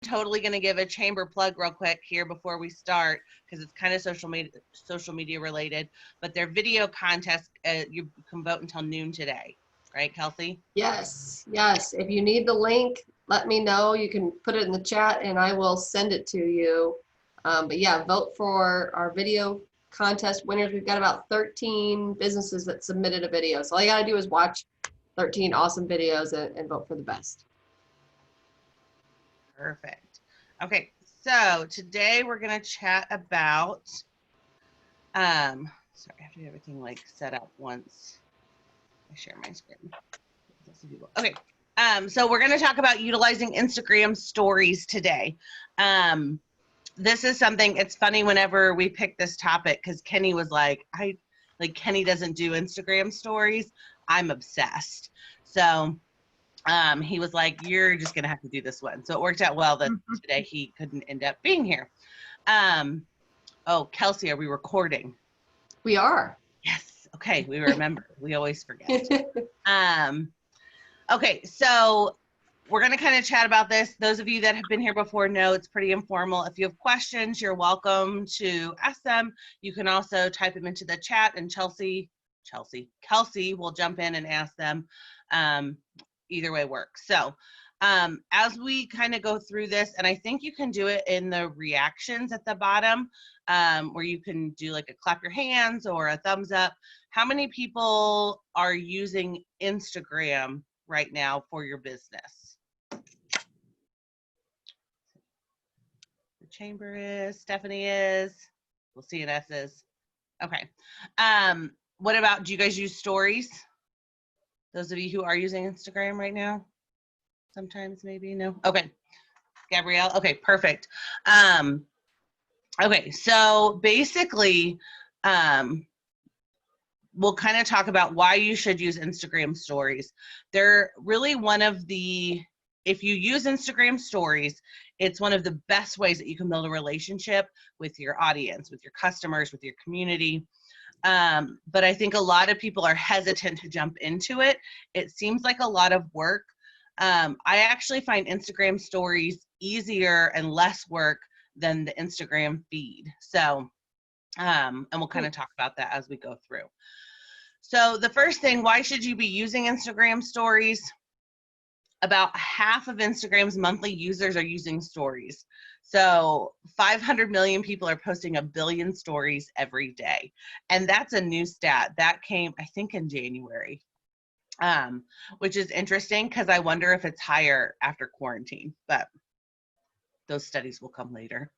totally going to give a chamber plug real quick here before we start, because it's kind of social media related, but their video contest, you can vote until noon today, right, Kelsey? Yes, yes. If you need the link, let me know. You can put it in the chat and I will send it to you. But yeah, vote for our video contest winners. We've got about 13 businesses that submitted a video. So all you got to do is watch 13 awesome videos and vote for the best. Perfect. Okay, so today we're going to chat about, sorry, I have to get everything like set up once I share my screen. Okay, so we're going to talk about utilizing Instagram stories today. This is something, it's funny whenever we pick this topic, because Kenny was like, Kenny doesn't do Instagram stories. I'm obsessed. So he was like, you're just going to have to do this one. So it worked out well that today he couldn't end up being here. Oh, Kelsey, are we recording? We are. Yes. Okay. We remember. We always forget. Okay. So we're going to kind of chat about this. Those of you that have been here before know it's pretty informal. If you have questions, you're welcome to ask them. You can also type them into the chat, and Kelsey will jump in and ask them. Either way works. So as we kind of go through this, and I think you can do it in the reactions at the bottom, where you can do like a clap your hands or a thumbs up. How many people are using Instagram right now for your business? The chamber is, Stephanie is, we'll see an S is. Okay. What about, do you guys use stories? Those of you who are using Instagram right now? Sometimes, maybe, no? Okay. Gabrielle? Okay, perfect. Okay, so basically, we'll kind of talk about why you should use Instagram stories. They're really one of the, if you use Instagram stories, it's one of the best ways that you can build a relationship with your audience, with your customers, with your community. But I think a lot of people are hesitant to jump into it. It seems like a lot of work. I actually find Instagram stories easier and less work than the Instagram feed. So, and we'll kind of talk about that as we go through. So the first thing, why should you be using Instagram stories? About half of Instagram's monthly users are using stories. So 500 million people are posting 1 billion stories every day. And that's a new stat. That came, I think, in January, which is interesting because I wonder if it's higher after quarantine, but those studies will come later.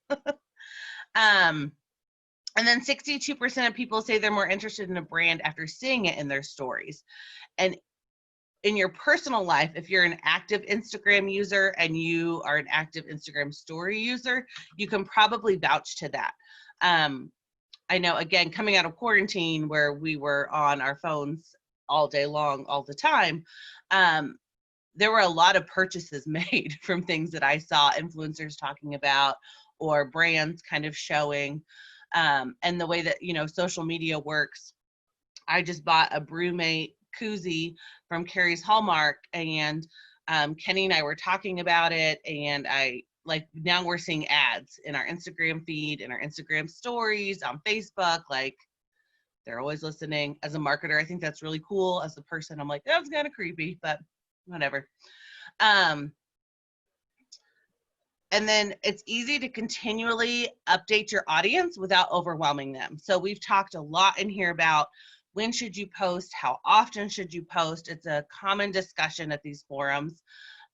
And then 62% of people say they're more interested in a brand after seeing it in their stories. And in your personal life, if you're an active Instagram user and you are an active Instagram story user, you can probably vouch to that. I know, again, coming out of quarantine where we were on our phones all day long, all the time, there were a lot of purchases made from things that I saw influencers talking about or brands kind of showing. And the way that, you know, social media works, I just bought a BrewMate koozie from Carrie's Hallmark, and Kenny and I were talking about it, and now we're seeing ads in our Instagram feed, in our Instagram stories, on Facebook. Like, they're always listening. As a marketer, I think that's really cool. As a person, I'm like, that's kind of creepy, but whatever. And then it's easy to continually update your audience without overwhelming them. So we've talked a lot in here about when should you post, how often should you post. It's a common discussion at these forums.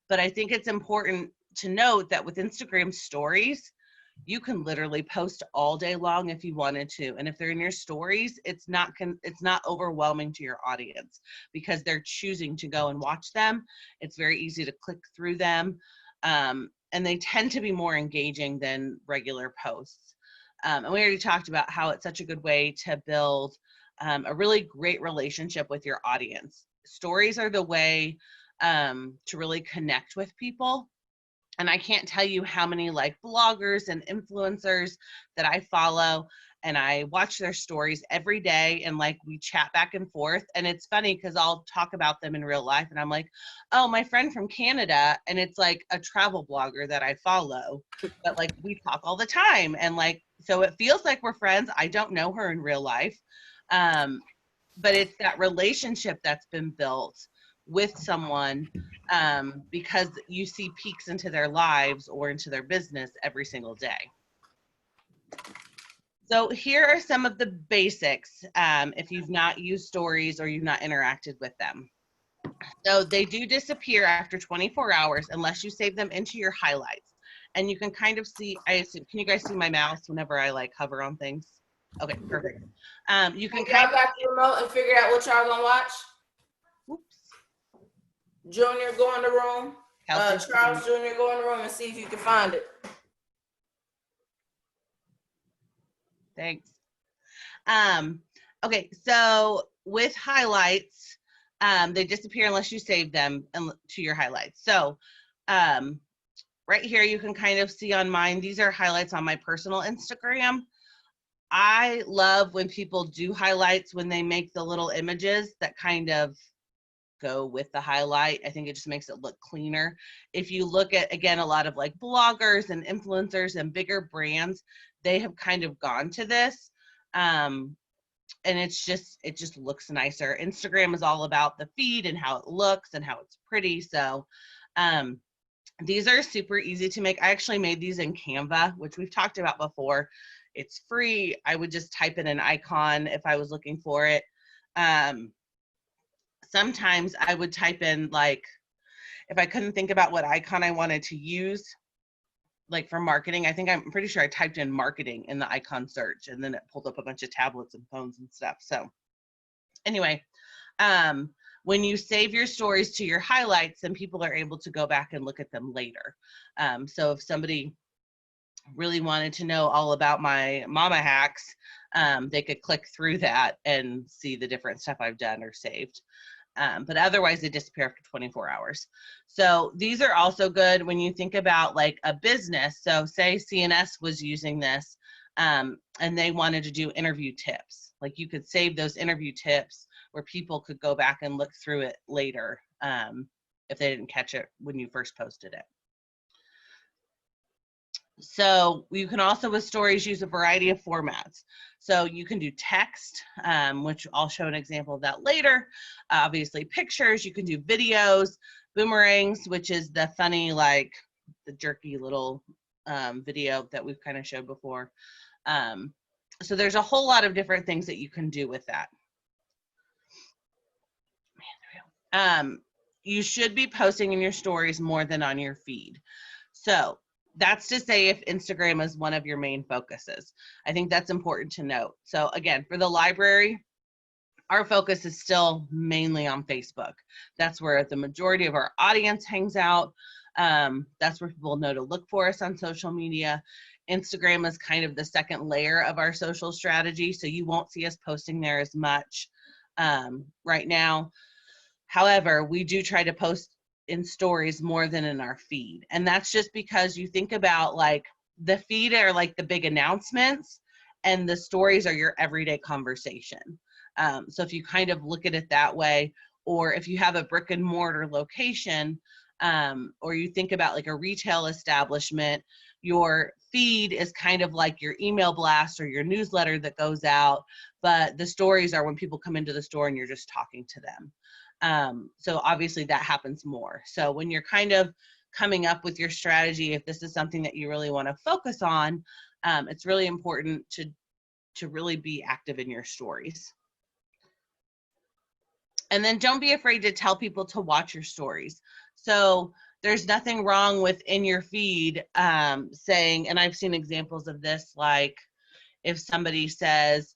But I think it's important to note that with Instagram stories, you can literally post all day long if you wanted to. And if they're in your stories, it's not overwhelming to your audience because they're choosing to go and watch them. It's very easy to click through them. And they tend to be more engaging than regular posts. And we already talked about how it's such a good way to build a really great relationship with your audience. Stories are the way to really connect with people. And I can't tell you how many like bloggers and influencers that I follow, and I watch their stories every day, and like we chat back and forth. And it's funny because I'll talk about them in real life, and I'm like, oh, my friend from Canada, and it's like a travel blogger that I follow, but like we talk all the time, and like so it feels like we're friends. I don't know her in real life, but it's that relationship that's been built with someone, because you see peeks into their lives or into their business every single day. So here are some of the basics, if you've not used stories or you've not interacted with them. So they do disappear after 24 hours unless you save them into your highlights. And you can kind of see, I assume, can you guys see my mouse whenever I like hover on things? Okay, perfect. You can Y'all got the remote and figured out what y'all gonna watch? Oops. Junior, go in the room. Kelsey, Charles Jr., go in the room and see if you can find it. thanks. Okay, so with highlights, they disappear unless you save them to your highlights. So right here, you can kind of see on mine, these are highlights on my personal Instagram. I love when people do highlights, when they make the little images that kind of go with the highlight. I think it just makes it look cleaner. If you look at, again, a lot of like bloggers and influencers and bigger brands, they have kind of gone to this. And it just looks nicer. Instagram is all about the feed and how it looks and how it's pretty. So these are super easy to make. I actually made these in Canva, which we've talked about before. It's free. I would just type in an icon if I was looking for it. Sometimes I would type in, like, if I couldn't think about what icon I wanted to use, like for marketing, I'm pretty sure I typed in marketing in the icon search, and then it pulled up a bunch of tablets and phones and stuff. So anyway, when you save your stories to your highlights, then people are able to go back and look at them later. So if somebody really wanted to know all about my mama hacks, they could click through that and see the different stuff I've done or saved. But otherwise they disappear after 24 hours. So these are also good when you think about like a business. So say CNS was using this, and they wanted to do interview tips. Like you could save those interview tips where people could go back and look through it later, if they didn't catch it when you first posted it. So you can also, with stories, use a variety of formats. So you can do text, which I'll show an example of that later. Obviously pictures, you can do videos, boomerangs, which is the funny, like the jerky little video that we've kind of showed before. So there's a whole lot of different things that you can do with that. You should be posting in your stories more than on your feed. So that's to say if Instagram is one of your main focuses. I think that's important to note. So again, for the library, our focus is still mainly on Facebook. That's where the majority of our audience hangs out. That's where people know to look for us on social media. Instagram is kind of the second layer of our social strategy, so you won't see us posting there as much right now. However, we do try to post in stories more than in our feed. And that's just because you think about, like, the feed are like the big announcements and the stories are your everyday conversation. So if you kind of look at it that way, or if you have a brick and mortar location, or you think about like a retail establishment, your feed is kind of like your email blast or your newsletter that goes out, but the stories are when people come into the store and you're just talking to them. So obviously that happens more. So when you're kind of coming up with your strategy, if this is something that you really want to focus on, it's really important to really be active in your stories. And then don't be afraid to tell people to watch your stories. So there's nothing wrong with in your feed saying, and I've seen examples of this, like if somebody says,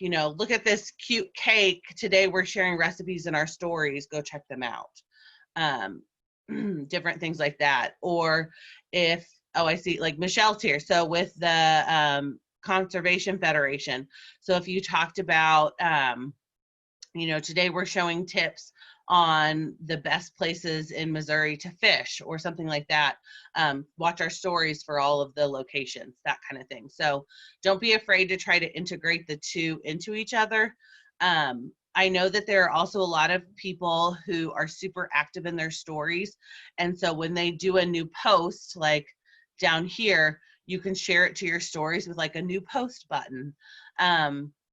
you know, look at this cute cake. Today we're sharing recipes in our stories. Go check them out. Different things like that. or if, oh, I see, like Michelle's here. So with the Conservation Federation. So if you talked about, you know, today we're showing tips on the best places in Missouri to fish or something like that. Watch our stories for all of the locations, that kind of thing. So don't be afraid to try to integrate the two into each other. I know that there are also a lot of people who are super active in their stories. And so when they do a new post, like down here, you can share it to your stories with like a new post button.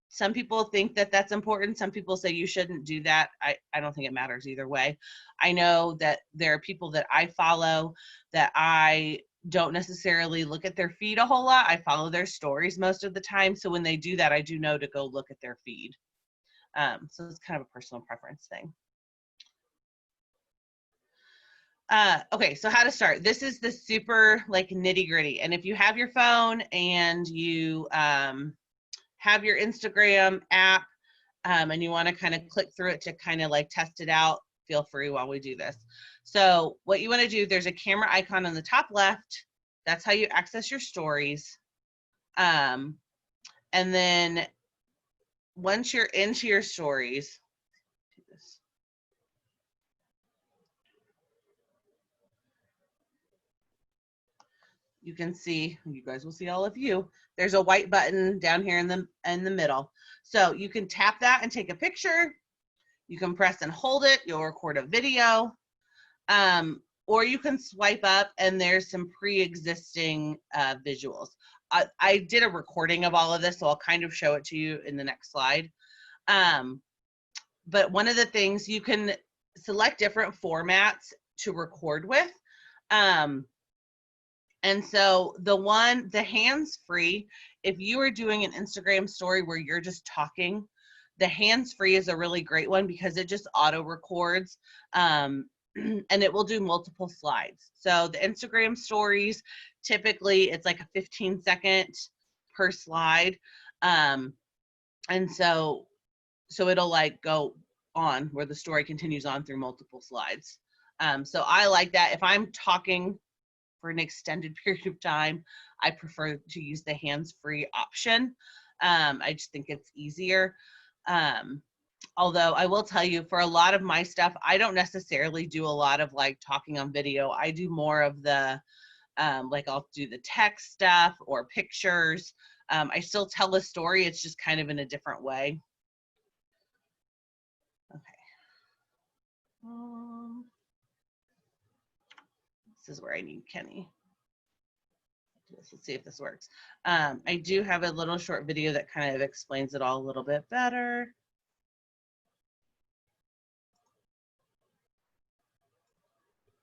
Some people think that that's important. Some people say you shouldn't do that. I don't think it matters either way. I know that there are people that I follow that I don't necessarily look at their feed a whole lot. I follow their stories most of the time. So when they do that, I do know to go look at their feed. So it's kind of a personal preference thing. Okay, so how to start. This is the super like nitty gritty. And if you have your phone and you have your Instagram app and you want to kind of click through it to kind of like test it out, feel free while we do this. So what you want to do, there's a camera icon on the top left. That's how you access your stories. And then once you're into your stories, you can see, you guys will see all of you, there's a white button down here in the middle. So you can tap that and take a picture. You can press and hold it. You'll record a video. Or you can swipe up and there's some pre-existing visuals. I did a recording of all of this, so I'll kind of show it to you in the next slide. But one of the things, you can select different formats to record with. And so the hands-free, if you are doing an Instagram story where you're just talking, the hands-free is a really great one because it just auto records and it will do multiple slides. So the Instagram stories, typically it's like a 15-second per slide. And so it'll like go on where the story continues on through multiple slides. So I like that. If I'm talking for an extended period of time, I prefer to use the hands-free option. I just think it's easier. Although I will tell you, for a lot of my stuff, I don't necessarily do a lot of like talking on video. I do more of the, like I'll do the text stuff or pictures. I still tell a story, it's just kind of in a different way. Okay. This is where I need Kenny. Let's see if this works. I do have a little short video that kind of explains it all a little bit better.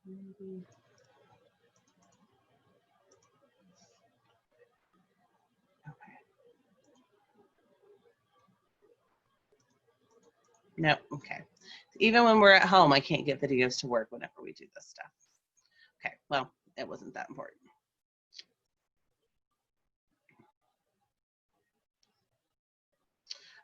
Maybe. Okay. No, okay. Even when we're at home, I can't get videos to work whenever we do this stuff. Okay, well, it wasn't that important.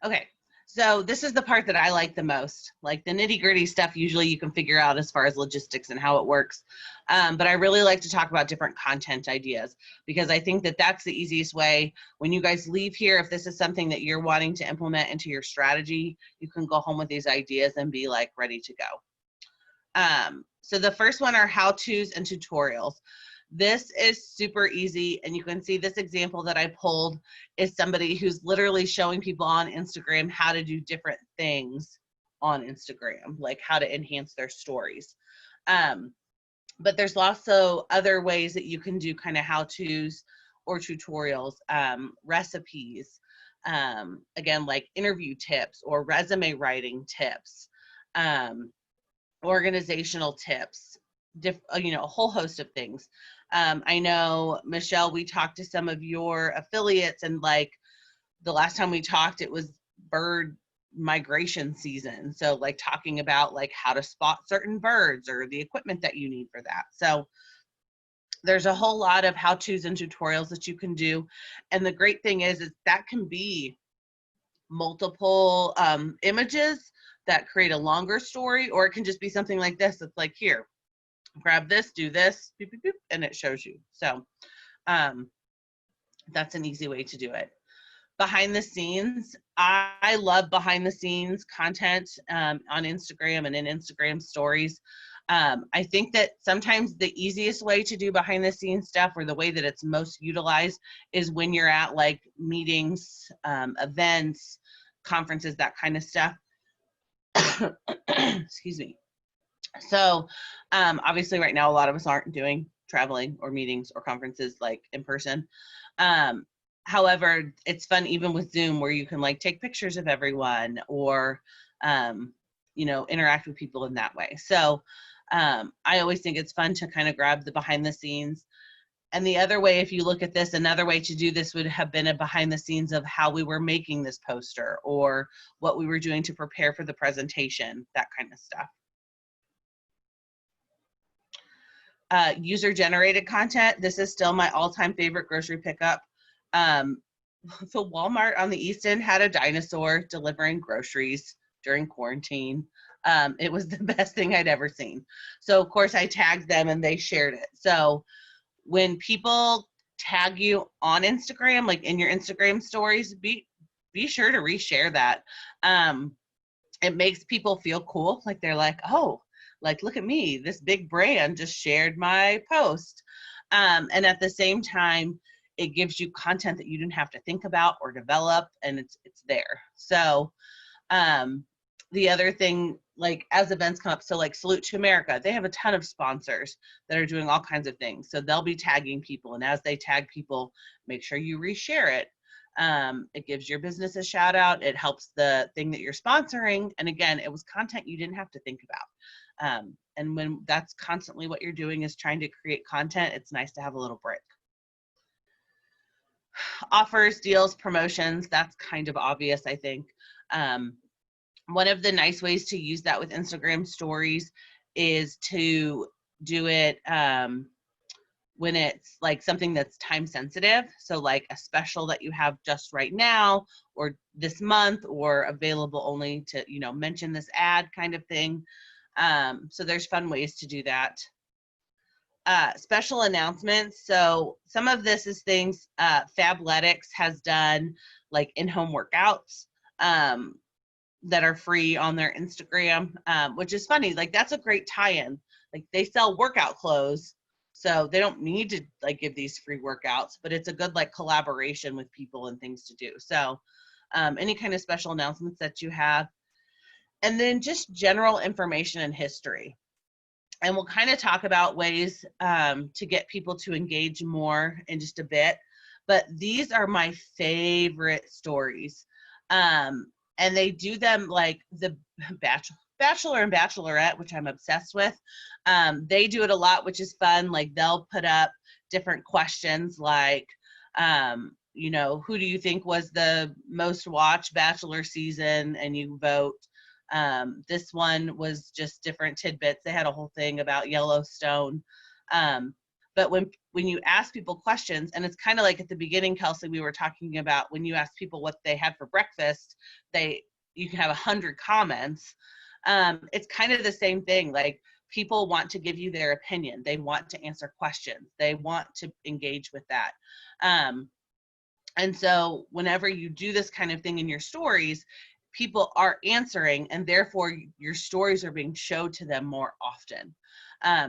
Okay, so this is the part that I like the most. Like the nitty gritty stuff, usually you can figure out as far as logistics and how it works. But I really like to talk about different content ideas because I think that that's the easiest way. When you guys leave here, if this is something that you're wanting to implement into your strategy, you can go home with these ideas and be like ready to go. So the first one are how-tos and tutorials. This is super easy, and you can see this example that I pulled is somebody who's literally showing people on Instagram how to do different things on Instagram, like how to enhance their stories. But there's also other ways that you can do kind of how-tos or tutorials, recipes, again, like interview tips or resume writing tips, organizational tips, you know, a whole host of things. I know, Michelle, we talked to some of your affiliates, and like the last time we talked, it was bird migration season. So like talking about like how to spot certain birds or the equipment that you need for that. So there's a whole lot of how-tos and tutorials that you can do. And the great thing is that can be multiple images that create a longer story, or it can just be something like this. It's like, here, grab this, do this, beep, beep, beep, and it shows you. So that's an easy way to do it. behind the scenes. I love behind the scenes content on Instagram and in Instagram stories. I think that sometimes the easiest way to do behind the scenes stuff, or the way that it's most utilized, is when you're at like meetings, events, conferences, that kind of stuff. Excuse me. So obviously right now a lot of us aren't doing traveling or meetings or conferences like in person. However, it's fun even with Zoom, where you can like take pictures of everyone, or you know, interact with people in that way. So I always think it's fun to kind of grab the behind the scenes. And the other way, if you look at this, another way to do this would have been a behind the scenes of how we were making this poster, or what we were doing to prepare for the presentation, that kind of stuff. User-generated content. This is still my all-time favorite grocery pickup. So Walmart on the East End had a dinosaur delivering groceries during quarantine. It was the best thing I'd ever seen. So of course I tagged them and they shared it. So when people tag you on Instagram, like in your Instagram stories, be sure to reshare that. It makes people feel cool. Like they're like, oh, like, look at me, this big brand just shared my post. And at the same time, it gives you content that you didn't have to think about or develop, and it's there. So the other thing, like as events come up, so like Salute to America, they have a ton of sponsors that are doing all kinds of things. So they'll be tagging people, and as they tag people, make sure you reshare it. It gives your business a shout out. It helps the thing that you're sponsoring. And again, it was content you didn't have to think about. And when that's constantly what you're doing, is trying to create content, it's nice to have a little break. Offers, deals, promotions, that's kind of obvious, I think. One of the nice ways to use that with Instagram stories is to do it when it's like something that's time sensitive. So like a special that you have just right now, or this month, or available only to, you know, mention this ad kind of thing. So there's fun ways to do that. Special announcements. So some of this is things Fabletics has done, like in-home workouts that are free on their Instagram, which is funny. Like that's a great tie-in. Like they sell workout clothes, so they don't need to like give these free workouts, but it's a good like collaboration with people and things to do. So any kind of special announcements that you have. And then just general information and history. And we'll kind of talk about ways to get people to engage more in just a bit. But these are my favorite stories. And they do them like the Bachelor and Bachelorette, which I'm obsessed with. They do it a lot, which is fun. Like they'll put up different questions like, you know, who do you think was the most watched Bachelor season? And you vote. This one was just different tidbits. They had a whole thing about Yellowstone. But when you ask people questions, and it's kind of like at the beginning, Kelsey, we were talking about when you ask people what they had for breakfast, you can have 100 comments. It's kind of the same thing. Like people want to give you their opinion. They want to answer questions. They want to engage with that. And so whenever you do this kind of thing in your stories, people are answering, and therefore your stories are being showed to them more often.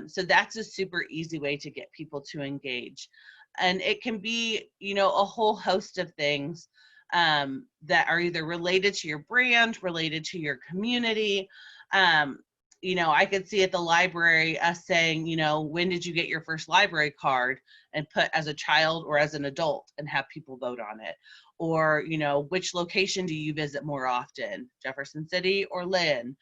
So that's a super easy way to get people to engage. And it can be, you know, a whole host of things that are either related to your brand, related to your community. You know, I could see at the library us saying, you know, when did you get your first library card, and put as a child or as an adult, and have people vote on it. Or, you know, which location do you visit more often, Jefferson City or Lynn?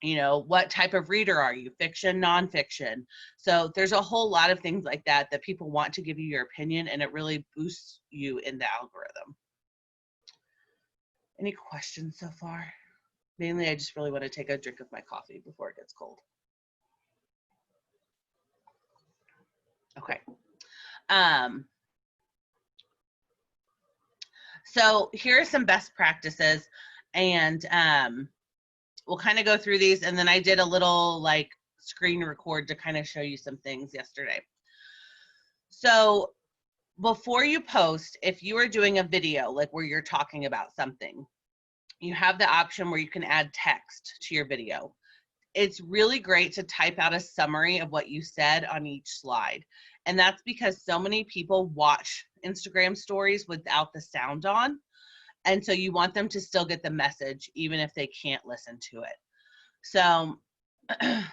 You know, what type of reader are you, fiction, nonfiction? So there's a whole lot of things like that that people want to give you your opinion, and it really boosts you in the algorithm. Any questions so far? Mainly, I just really want to take a drink of my coffee before it gets cold. Okay. So here are some best practices, and we'll kind of go through these, and then I did a little like screen record to kind of show you some things yesterday. So before you post, if you are doing a video, like where you're talking about something, you have the option where you can add text to your video. It's really great to type out a summary of what you said on each slide. And that's because so many people watch Instagram stories without the sound on. And so you want them to still get the message, even if they can't listen to it. So,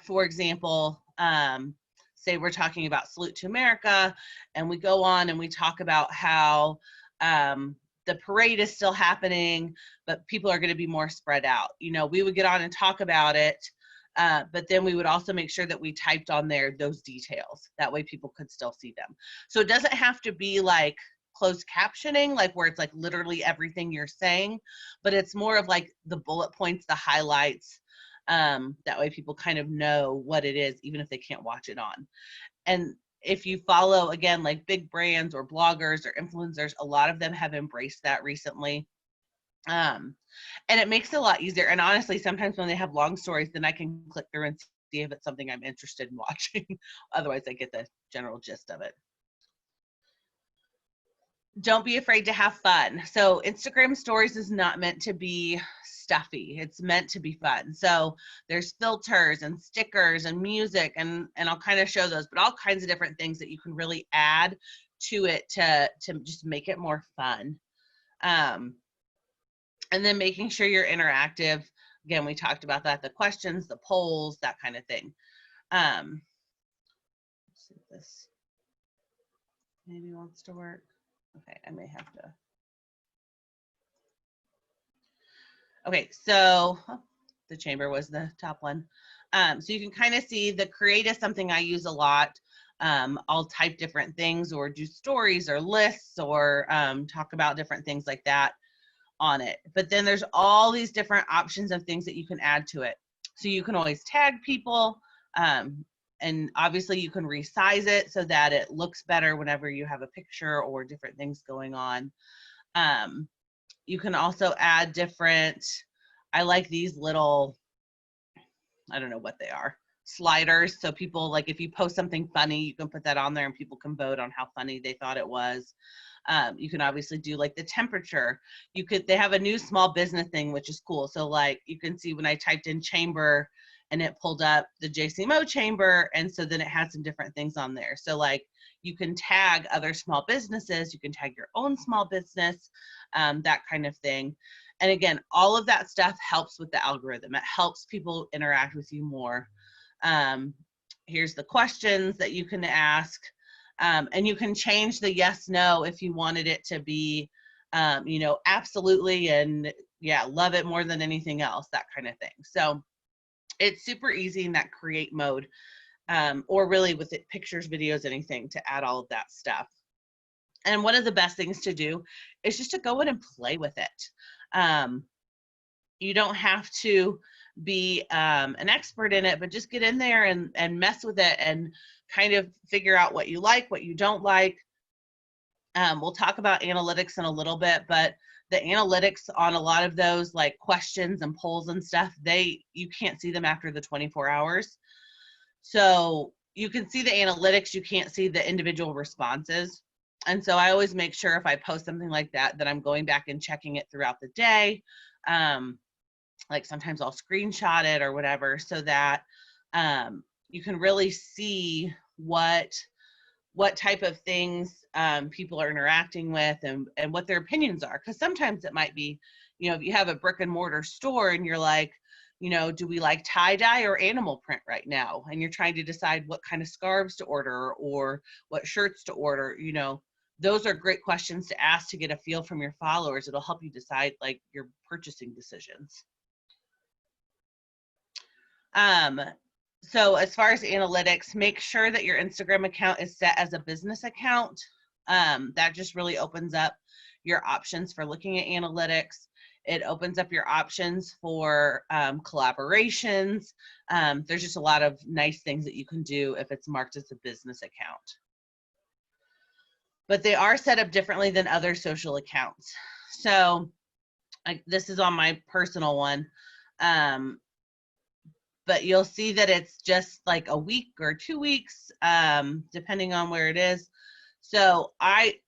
for example, say we're talking about Salute to America, and we go on and we talk about how the parade is still happening, but people are going to be more spread out. You know, we would get on and talk about it, but then we would also make sure that we typed on there those details. That way people could still see them. So it doesn't have to be like closed captioning, like where it's like literally everything you're saying, but it's more of like the bullet points, the highlights. That way people kind of know what it is, even if they can't watch it on. And if you follow, again, like big brands or bloggers or influencers, a lot of them have embraced that recently. And it makes it a lot easier. And honestly, sometimes when they have long stories, then I can click through and see if it's something I'm interested in watching. Otherwise, I get the general gist of it. Don't be afraid to have fun. So Instagram stories is not meant to be stuffy. It's meant to be fun. So there's filters and stickers and music, and I'll kind of show those, but all kinds of different things that you can really add to it to just make it more fun. And then making sure you're interactive. Again, we talked about that, the questions, the polls, that kind of thing. Let's see if this maybe wants to work. Okay, I may have to. Okay, so the chamber was the top one. So you can kind of see the create is something I use a lot. I'll type different things or do stories or lists or talk about different things like that on it. But then there's all these different options of things that you can add to it. So you can always tag people. And obviously you can resize it so that it looks better whenever you have a picture or different things going on. You can also add different, I like these little, I don't know what they are, sliders. So people, like if you post something funny, you can put that on there and people can vote on how funny they thought it was. You can obviously do like the temperature. They have a new small business thing, which is cool. So like you can see when I typed in chamber and it pulled up the JCMO chamber. And so then it has some different things on there. So like you can tag other small businesses, you can tag your own small business, that kind of thing. And again, all of that stuff helps with the algorithm. It helps people interact with you more. Here's the questions that you can ask. And you can change the yes, no if you wanted it to be, you know, absolutely and yeah, love it more than anything else, that kind of thing. So it's super easy in that create mode, or really with it, pictures, videos, anything, to add all of that stuff. And one of the best things to do is just to go in and play with it. You don't have to be an expert in it, but just get in there and mess with it and kind of figure out what you like, what you don't like. We'll talk about analytics in a little bit, but the analytics on a lot of those like questions and polls and stuff, you can't see them after the 24 hours. So you can see the analytics, you can't see the individual responses. And so I always make sure if I post something like that, that I'm going back and checking it throughout the day. Like sometimes I'll screenshot it or whatever so that you can really see what type of things people are interacting with and what their opinions are. Because sometimes it might be, you know, if you have a brick and mortar store and you're like, you know, do we like tie-dye or animal print right now? And you're trying to decide what kind of scarves to order or what shirts to order, you know, those are great questions to ask to get a feel from your followers. It'll help you decide like your purchasing decisions. So as far as analytics, make sure that your Instagram account is set as a business account. That just really opens up your options for looking at analytics. It opens up your options for collaborations. There's just a lot of nice things that you can do if it's marked as a business account. But they are set up differently than other social accounts. So this is on my personal one. But you'll see that it's just like a week or 2 weeks, depending on where it is. So I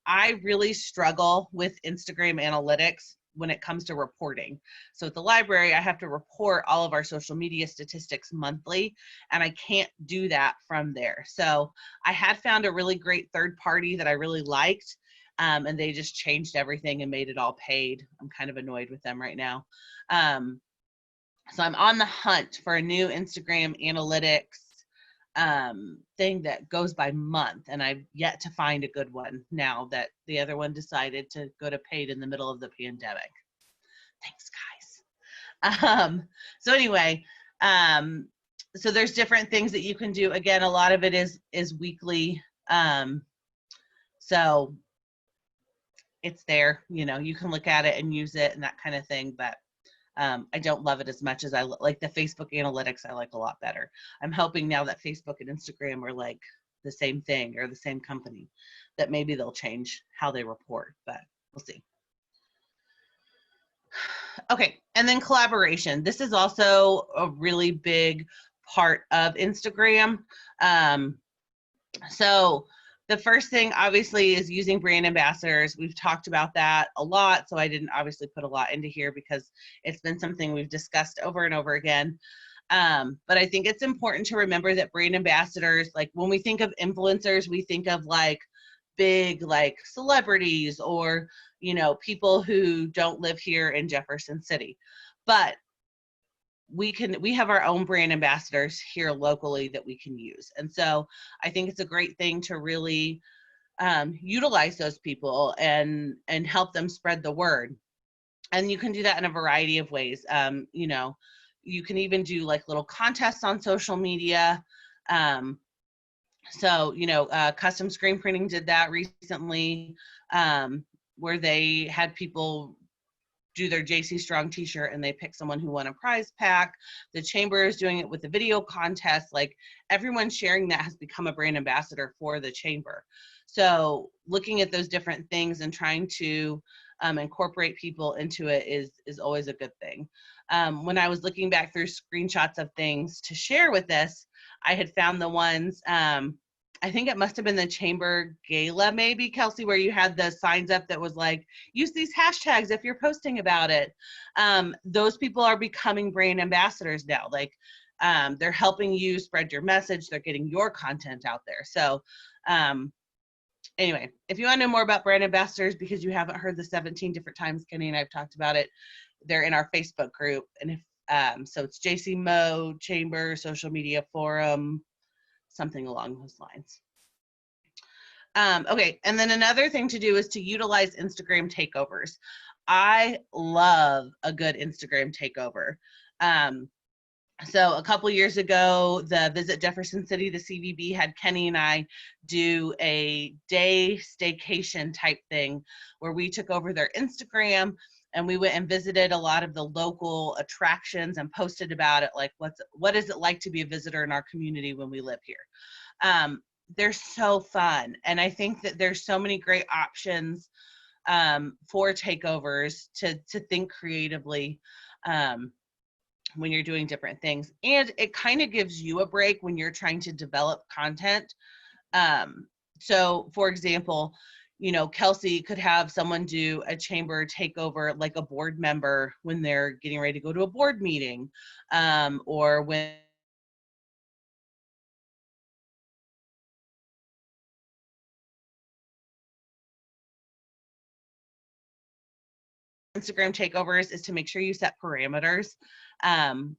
really struggle with Instagram analytics when it comes to reporting. So at the library, I have to report all of our social media statistics monthly, and I can't do that from there. So I had found a really great third party that I really liked, and they just changed everything and made it all paid. I'm kind of annoyed with them right now. So I'm on the hunt for a new Instagram analytics thing that goes by month, and I've yet to find a good one now that the other one decided to go to paid in the middle of the pandemic. Thanks, guys. So anyway, so there's different things that you can do. Again, a lot of it is weekly. So it's there, you know, you can look at it and use it and that kind of thing, but I don't love it as much as I like the Facebook analytics. I like a lot better. I'm hoping now that Facebook and Instagram are like the same thing or the same company, that maybe they'll change how they report, but we'll see. Okay, and then collaboration. This is also a really big part of Instagram. So the first thing obviously is using brand ambassadors. We've talked about that a lot, so I didn't obviously put a lot into here because it's been something we've discussed over and over again. But I think it's important to remember that brand ambassadors, like when we think of influencers, we think of like big like celebrities or, you know, people who don't live here in Jefferson City. But we have our own brand ambassadors here locally that we can use. And so I think it's a great thing to really utilize those people and help them spread the word. And you can do that in a variety of ways. You know, you can even do like little contests on social media. So, you know, Custom Screen Printing did that recently, where they had people do their JC Strong t-shirt and they pick someone who won a prize pack. The chamber is doing it with the video contest. Like everyone sharing that has become a brand ambassador for the chamber. So looking at those different things and trying to incorporate people into it is always a good thing. When I was looking back through screenshots of things to share with this, I had found the ones, I think it must have been the chamber gala, maybe, Kelsey, where you had the signs up that was like, use these hashtags if you're posting about it. Those people are becoming brand ambassadors now. Like they're helping you spread your message. They're getting your content out there. So anyway, if you want to know more about brand ambassadors because you haven't heard the 17 different times Kenny and I've talked about it, they're in our Facebook group. And if so it's JC Mo, Chamber, Social Media Forum, something along those lines. Okay, and then another thing to do is to utilize Instagram takeovers. I love a good Instagram takeover. So a couple years ago, the Visit Jefferson City, the CVB, had Kenny and I do a day staycation type thing where we took over their Instagram and we went and visited a lot of the local attractions and posted about it, like what is it like to be a visitor in our community when we live here. They're so fun, and I think that there's so many great options for takeovers to think creatively when you're doing different things, and it kind of gives you a break when you're trying to develop content. So for example, you know, Kelsey could have someone do a chamber takeover, like a board member when they're getting ready to go to a board meeting, or when Instagram takeovers is to make sure you set parameters.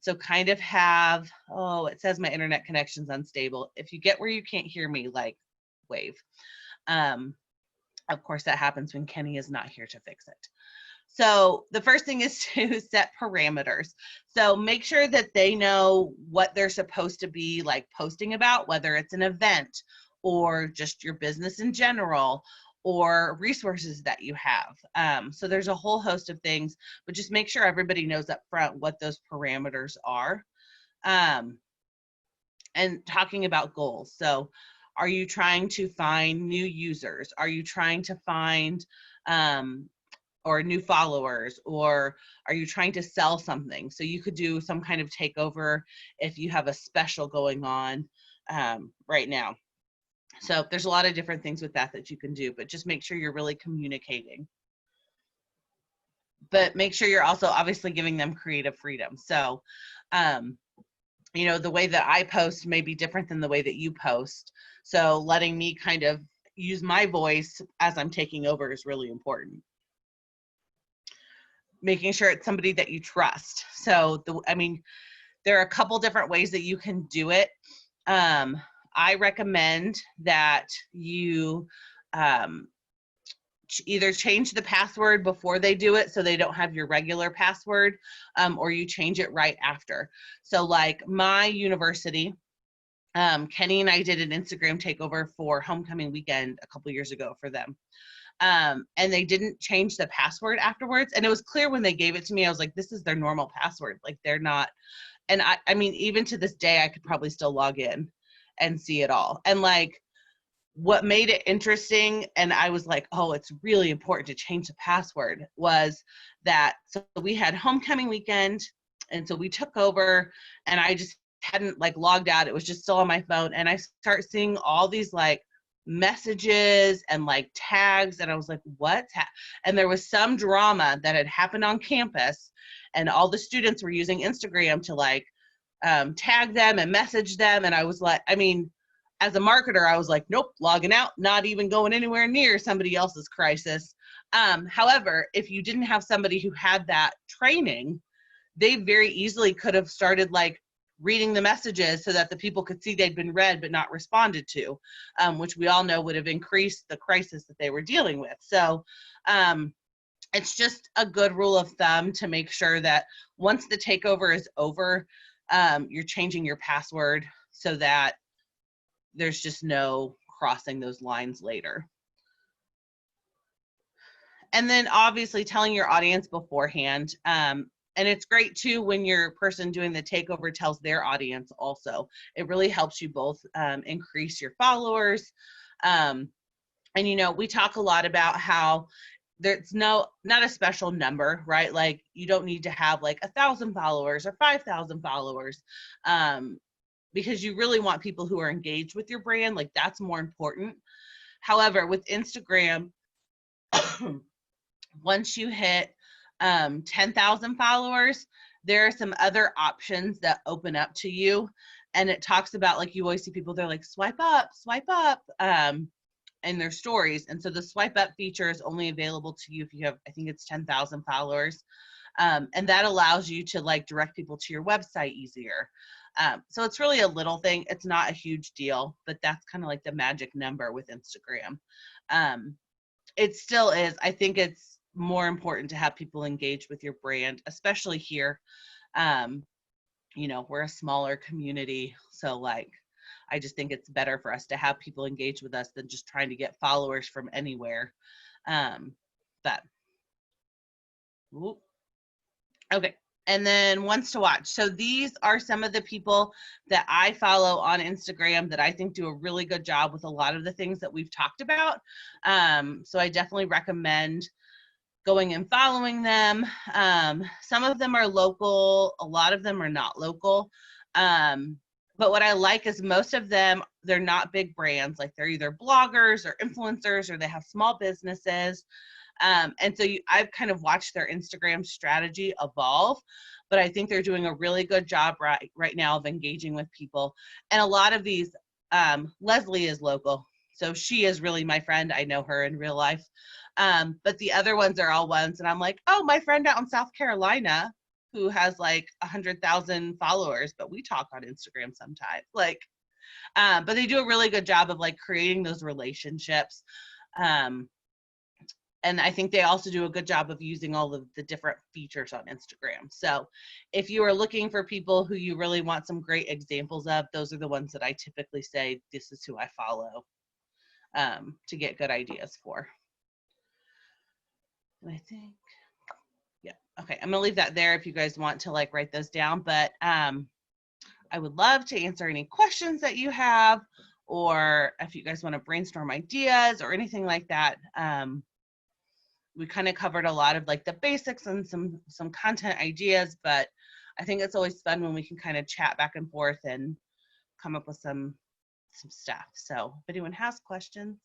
So kind of have, oh, it says my internet connection's unstable. If you get where you can't hear me, like wave. Of course, that happens when Kenny is not here to fix it. So the first thing is to set parameters. So make sure that they know what they're supposed to be like posting about, whether it's an event or just your business in general or resources that you have. So there's a whole host of things, but just make sure everybody knows up front what those parameters are. And talking about goals. So are you trying to find new users? Are you trying to find or new followers, or are you trying to sell something? So you could do some kind of takeover if you have a special going on right now. So there's a lot of different things with that you can do, but just make sure you're really communicating. But make sure you're also obviously giving them creative freedom. So, you know, the way that I post may be different than the way that you post. So letting me kind of use my voice as I'm taking over is really important. Making sure it's somebody that you trust. So, I mean, there are a couple different ways that you can do it. I recommend that you either change the password before they do it so they don't have your regular password, or you change it right after. So like my university, Kenny and I did an Instagram takeover for homecoming weekend a couple years ago for them. And they didn't change the password afterwards. And it was clear when they gave it to me, I was like, this is their normal password. Like they're not, and I mean, even to this day, I could probably still log in and see it all. And like, what made it interesting, and I was like, oh, it's really important to change the password, was that, so we had homecoming weekend, and so we took over, and I just hadn't like logged out. It was just still on my phone, and I start seeing all these like messages and like tags, and I was like, what's and there was some drama that had happened on campus, and all the students were using Instagram to like tag them and message them, and I was like, I mean, as a marketer, I was like, nope, logging out, not even going anywhere near somebody else's crisis. However, if you didn't have somebody who had that training, they very easily could have started like reading the messages so that the people could see they'd been read but not responded to, which we all know would have increased the crisis that they were dealing with. So it's just a good rule of thumb to make sure that once the takeover is over, you're changing your password so that there's just no crossing those lines later. And then obviously telling your audience beforehand. And it's great too when your person doing the takeover tells their audience also. It really helps you both increase your followers. And you know, we talk a lot about how there's not a special number, right? Like you don't need to have like 1,000 followers or 5,000 followers. Because you really want people who are engaged with your brand, like that's more important. However, with Instagram, once you hit 10,000 followers, there are some other options that open up to you. And it talks about, like, you always see people, they're like, swipe up, in their stories. And so the swipe up feature is only available to you if you have, I think it's 10,000 followers. And that allows you to like direct people to your website easier. So it's really a little thing. It's not a huge deal, but that's kind of like the magic number with Instagram. It still is. I think it's more important to have people engage with your brand, especially here. You know, we're a smaller community. So like, I just think it's better for us to have people engage with us than just trying to get followers from anywhere. But, okay. And then ones to watch. So these are some of the people that I follow on Instagram that I think do a really good job with a lot of the things that we've talked about. So I definitely recommend going and following them. Some of them are local, a lot of them are not local. But what I like is most of them, they're not big brands. Like they're either bloggers or influencers, or they have small businesses. And so I've kind of watched their Instagram strategy evolve, but I think they're doing a really good job right now of engaging with people. And a lot of these, Leslie is local. So she is really my friend. I know her in real life. But the other ones are all ones. And I'm like, oh, my friend out in South Carolina who has like 100,000 followers, but we talk on Instagram sometimes. Like, but they do a really good job of like creating those relationships. And I think they also do a good job of using all of the different features on Instagram. So if you are looking for people who you really want some great examples of, those are the ones that I typically say, this is who I follow, to get good ideas for. And I think, yeah, okay, I'm gonna leave that there if you guys want to like write those down, but I would love to answer any questions that you have, or if you guys want to brainstorm ideas or anything like that. We kind of covered a lot of like the basics and some content ideas, but I think it's always fun when we can kind of chat back and forth and come up with some some stuff. So if anyone has questions.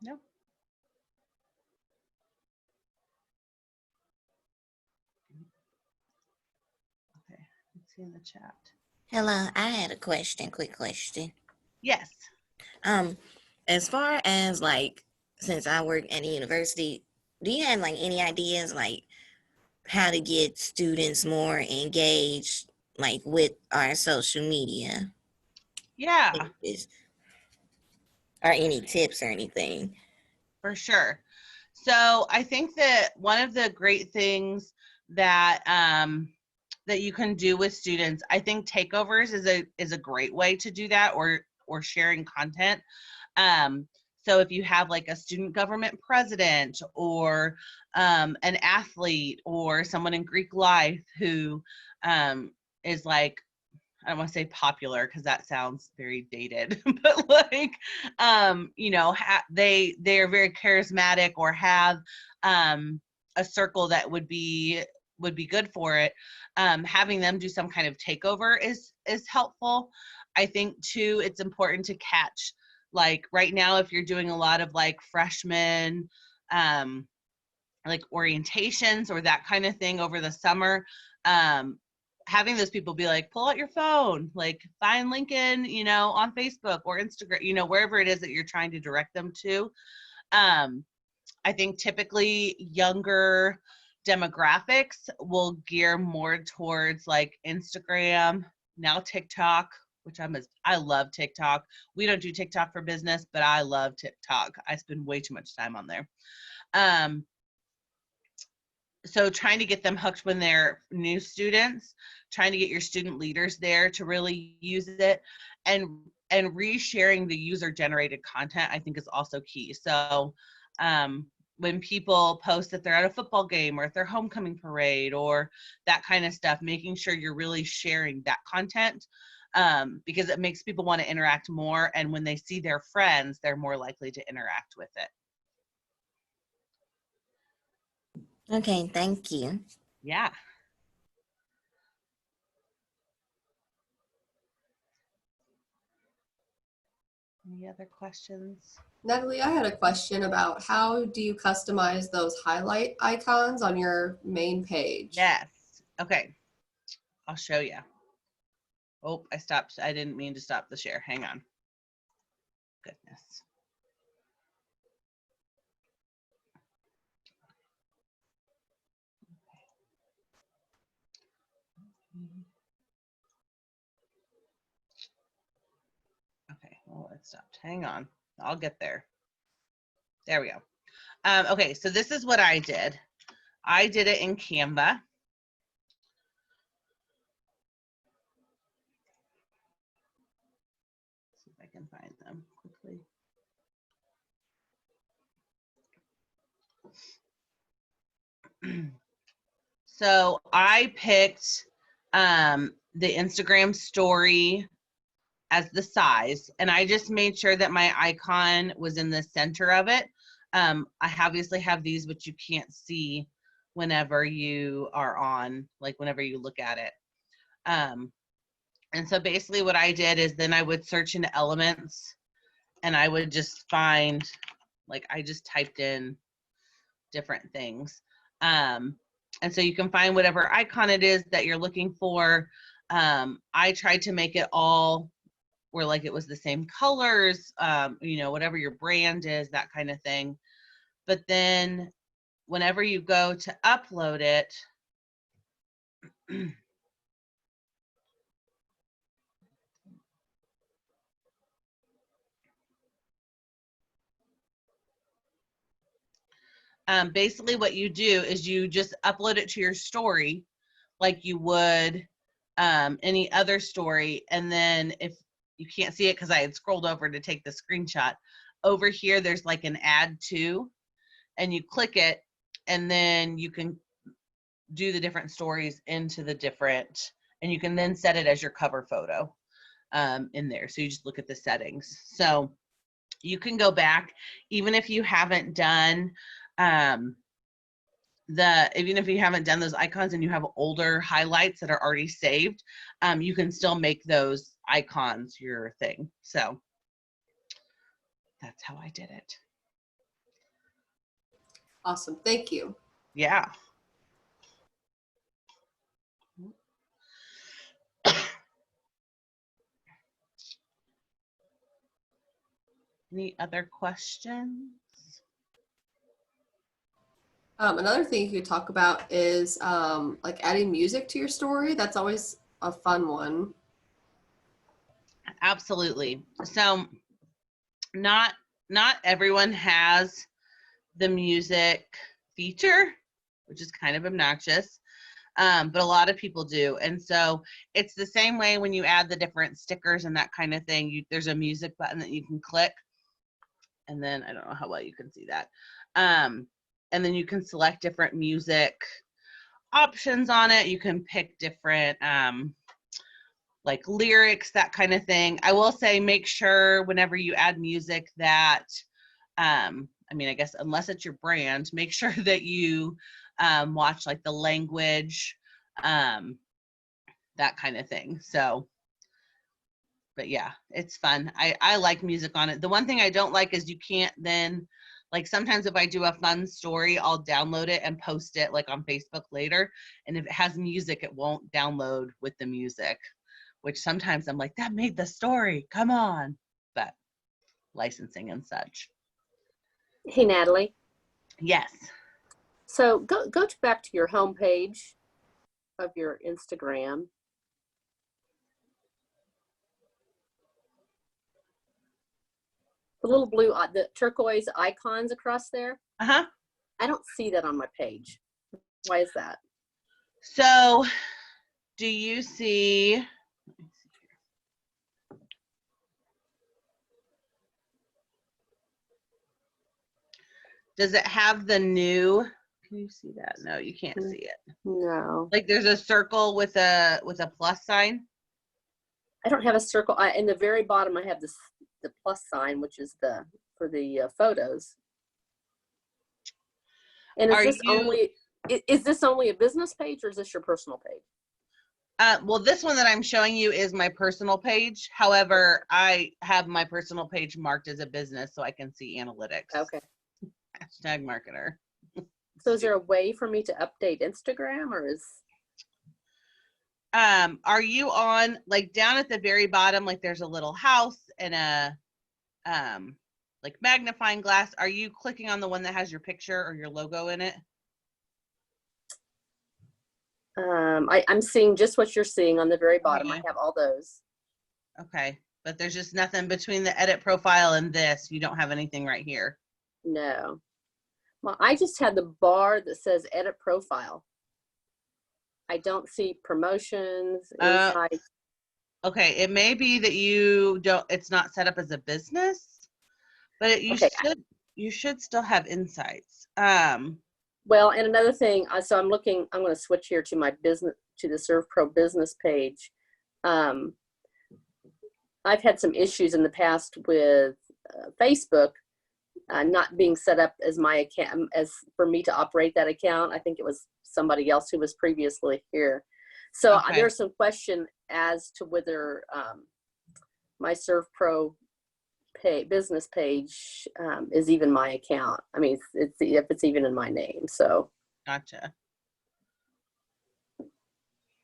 No. Okay, let's see in the chat. Hello, I had a question, quick question. Yes. As far as like, since I work at a university, do you have like any ideas like how to get students more engaged like with our social media? Yeah, Or any tips or anything? for sure. So I think that one of the great things that that you can do with students, I think takeovers is a great way to do that, or sharing content. So if you have like a student government president, or an athlete, or someone in Greek life who is like, I don't want to say popular because that sounds very dated, but like, you know, they're very charismatic, or have a circle that would be good for it. Having them do some kind of takeover is helpful. I think too, it's important to catch, like right now, if you're doing a lot of like freshmen, like orientations or that kind of thing over the summer, having those people be like, pull out your phone, like find Lincoln, you know, on Facebook or Instagram, you know, wherever it is that you're trying to direct them to. I think typically younger demographics will gear more towards like Instagram, now TikTok, which I love TikTok. We don't do TikTok for business, but I love TikTok. I spend way too much time on there. So trying to get them hooked when they're new students, trying to get your student leaders there to really use it, and resharing the user generated content, I think, is also key. So when people post that they're at a football game or at their homecoming parade or that kind of stuff, making sure you're really sharing that content, because it makes people want to interact more, and when they see their friends, they're more likely to interact with it. Okay, thank you. Yeah. Any other questions? Natalie, I had a question about how do you customize those highlight icons on your main page? Yes. Okay. I'll show you. Oh, I stopped. I didn't mean to stop the share. Hang on. Goodness. Okay, well, it stopped. Hang on. I'll get there. There we go. Okay, so this is what I did. I did it in Canva. See if I can find them quickly. So I picked the Instagram story as the size, and I just made sure that my icon was in the center of it. I obviously have these, but you can't see whenever you are on, like whenever you look at it. And so basically what I did is then I would search into elements, and I would just find, like I just typed in different things. And so you can find whatever icon it is that you're looking for. I tried to make it all where like it was the same colors, you know, whatever your brand is, that kind of thing. But then whenever you go to upload it, basically what you do is you just upload it to your story like you would any other story. And then if you can't see it because I had scrolled over to take the screenshot, over here there's like an add to, and you click it, and then you can do the different stories into the different, and you can then set it as your cover photo in there. So you just look at the settings. So you can go back, even if you haven't done Even if you haven't done those icons and you have older highlights that are already saved, you can still make those icons your thing. So that's how I did it. Awesome. Thank you. Yeah. Any other questions? Another thing you could talk about is like adding music to your story. That's always a fun one. Absolutely. So not everyone has the music feature, which is kind of obnoxious, but a lot of people do. And so it's the same way when you add the different stickers and that kind of thing. There's a music button that you can click, and then I don't know how well you can see that. And then you can select different music options on it. You can pick different like lyrics, that kind of thing. I will say, make sure whenever you add music that, I mean, I guess unless it's your brand, make sure that you watch like the language, that kind of thing. So, but yeah, it's fun. I like music on it. The one thing I don't like is you can't then, like sometimes if I do a fun story, I'll download it and post it like on Facebook later. And if it has music, it won't download with the music, which sometimes I'm like, that made the story, come on. But licensing and such. Hey, Natalie. Yes. So go back to your home page of your Instagram. The little blue, the turquoise icons across there. Uh-huh. I don't see that on my page. Why is that? So do you see, let me see here. Does it have the new, can you see that? No, you can't see it. No. Like there's a circle with a plus sign. I don't have a circle. In the very bottom, I have the plus sign, which is for the photos. And is this only a business page, or is this your personal page? Well, this one that I'm showing you is my personal page. However, I have my personal page marked as a business so I can see analytics. Okay. Hashtag marketer. So is there a way for me to update Instagram, or is? Are you on, like down at the very bottom, like there's a little house and a like magnifying glass. Are you clicking on the one that has your picture or your logo in it? I'm seeing just what you're seeing on the very bottom. Okay. I have all those. Okay, but there's just nothing between the edit profile and this. You don't have anything right here. No. Well, I just had the bar that says edit profile. I don't see promotions, insights. Okay, it may be that it's not set up as a business, but you should still have insights. Well, and another thing, so I'm going to switch here to my business, to the Serve Pro business page. I've had some issues in the past with Facebook not being set up as my account, as for me to operate that account. I think it was somebody else who was previously here. So Okay. there's some question as to whether my Serve Pro business page is even my account. I mean, if it's even in my name. So Gotcha.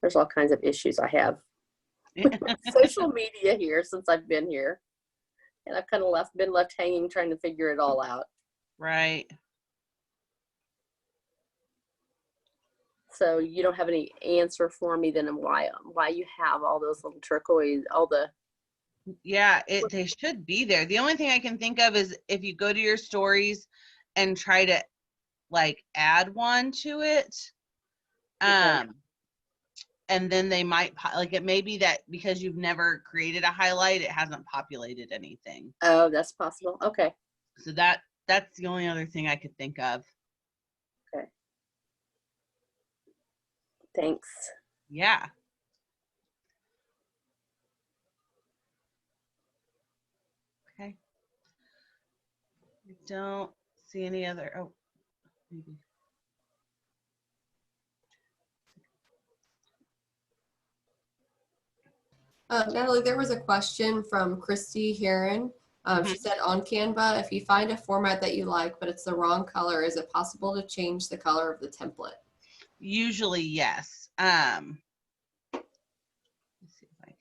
there's all kinds of issues I have with my social media here since I've been here. And I've kind of been left hanging trying to figure it all out. Right. So you don't have any answer for me then, and why you have all those little turquoise, all the. Yeah, they should be there. The only thing I can think of is if you go to your stories and try to like add one to it, Okay. and then they might like, it may be that because you've never created a highlight, it hasn't populated anything. Oh, that's possible. Okay. So that's the only other thing I could think of. Okay. Thanks. Yeah. Okay. I don't see any other. Oh, maybe. Natalie, there was a question from Christy Heron. She said on Canva, if you find a format that you like, but it's the wrong color, is it possible to change the color of the template? Usually, yes. Let's see if I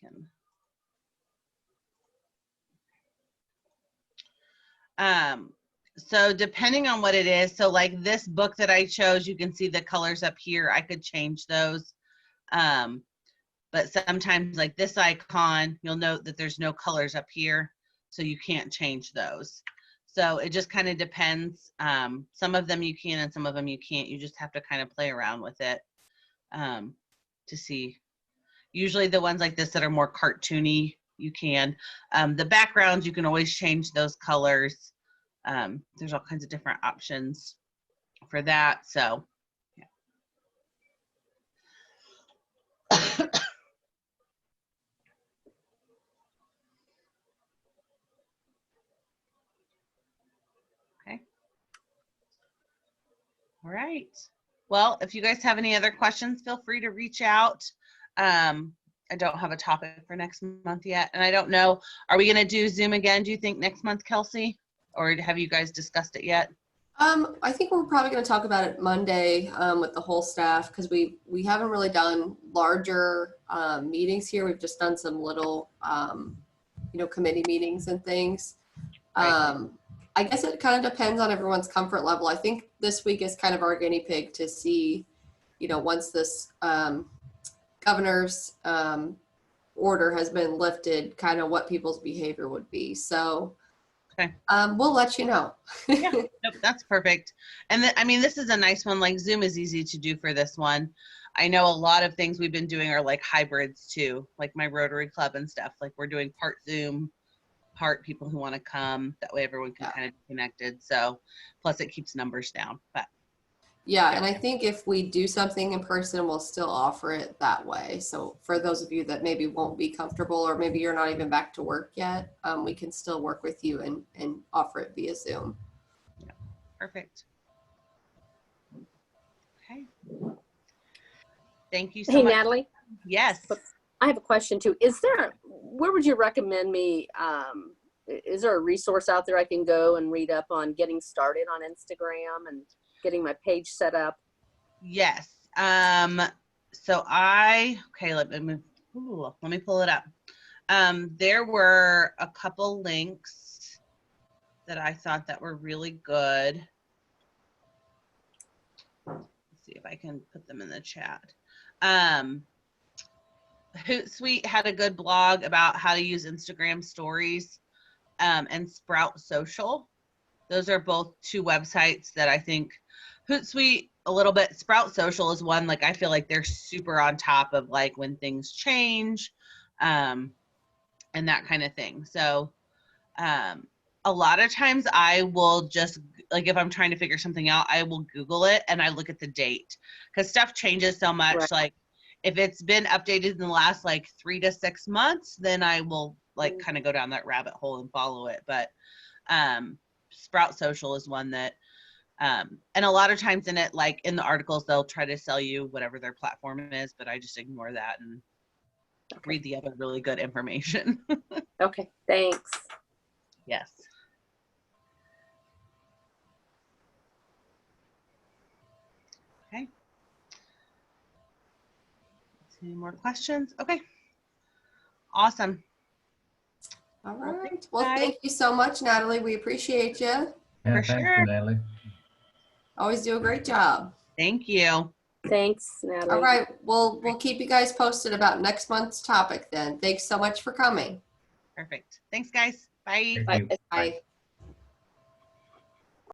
can. So depending on what it is, so like this book that I chose, you can see the colors up here. I could change those. But sometimes like this icon, you'll note that there's no colors up here, so you can't change those. So it just kind of depends. Some of them you can and some of them you can't. You just have to kind of play around with it to see. Usually the ones like this that are more cartoony, you can. The backgrounds, you can always change those colors. There's all kinds of different options for that. So, yeah. Okay. All right. Well, if you guys have any other questions, feel free to reach out. I don't have a topic for next month yet. And I don't know, are we going to do Zoom again, do you think, next month, Kelsey? Or have you guys discussed it yet? I think we're probably going to talk about it Monday with the whole staff, because we haven't really done larger meetings here. We've just done some little, committee meetings and things. Right. I guess it kind of depends on everyone's comfort level. I think this week is kind of our guinea pig to see, once this governor's order has been lifted, kind of what people's behavior would be. So okay. We'll let you know. Yeah, nope, that's perfect. And I mean, this is a nice one. Like Zoom is easy to do for this one. I know a lot of things we've been doing are like hybrids too, like my Rotary Club and stuff. Like we're doing part Zoom, part people who want to come. That way everyone can kind of be connected. So plus it keeps numbers down. But yeah, and I think if we do something in person, we'll still offer it that way. So for those of you that maybe won't be comfortable, or maybe you're not even back to work yet, we can still work with you and offer it via Zoom. Yeah, perfect. Okay. Thank you so much. Hey, Natalie. Yes. I have a question too. Where would you recommend me? Is there a resource out there I can go and read up on getting started on Instagram and getting my page set up? Yes. So let me pull it up. There were a couple links that I thought that were really good. Let's see if I can put them in the chat. Hootsuite had a good blog about how to use Instagram stories, and Sprout Social. Those are both two websites that I think Hootsuite a little bit. Sprout Social is one, like I feel like they're super on top of like when things change, and that kind of thing. So a lot of times I will just, like if I'm trying to figure something out, I will Google it and I look at the date, because stuff changes so much. Right. Like if it's been updated in the last like 3 to 6 months, then I will like kind of go down that rabbit hole and follow it. But Sprout Social is one that, and a lot of times in it, like in the articles, they'll try to sell you whatever their platform is, but I just ignore that and read the other really good information. Okay, thanks. Yes. Okay. Any more questions? Okay. Awesome. All right. Well, thank you so much, Natalie. We appreciate you. Yeah, For thank sure. you, Natalie. Always do a great job. Thank you. Thanks, Natalie. All right. We'll keep you guys posted about next month's topic then. Thanks so much for coming. Perfect. Thanks, guys. Bye. Thank you. Bye.